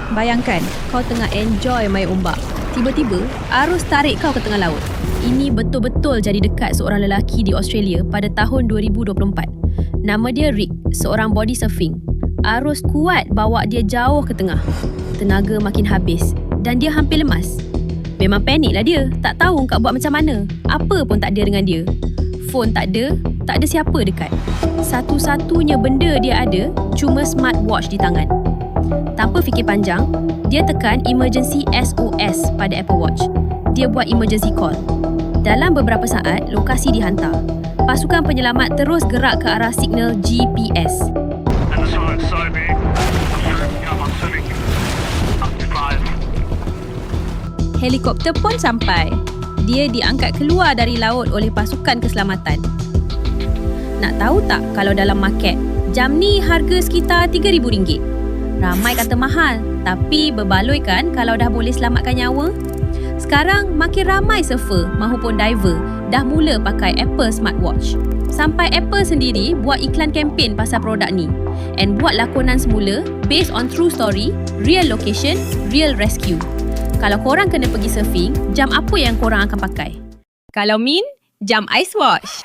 Bayangkan, kau tengah enjoy main ombak. Tiba-tiba, arus tarik kau ke tengah laut. Ini betul-betul jadi dekat seorang lelaki di Australia pada tahun 2024. Nama dia Rick, seorang body surfing. Arus kuat bawa dia jauh ke tengah. Tenaga makin habis dan dia hampir lemas. Memang paniklah dia, tak tahu nak buat macam mana. Apa pun tak ada dengan dia. Phone tak ada siapa dekat. Satu-satunya benda dia ada cuma smartwatch di tangan. Tanpa fikir panjang, dia tekan emergency SOS pada Apple Watch. Dia buat emergency call. Dalam beberapa saat, lokasi dihantar. Pasukan penyelamat terus gerak ke arah signal GPS. Helikopter pun sampai. Dia diangkat keluar dari laut oleh pasukan keselamatan. Nak tahu tak kalau dalam market, jam ni harga sekitar RM3,000. Ramai kata mahal, tapi berbaloi kan kalau dah boleh selamatkan nyawa? Sekarang makin ramai surfer mahupun diver dah mula pakai Apple Smartwatch. Sampai Apple sendiri buat iklan kempen pasal produk ni and buat lakonan semula based on true story, real location, real rescue. Kalau korang kena pergi surfing, jam apa yang korang akan pakai? Kalau Min, jam Ice Watch.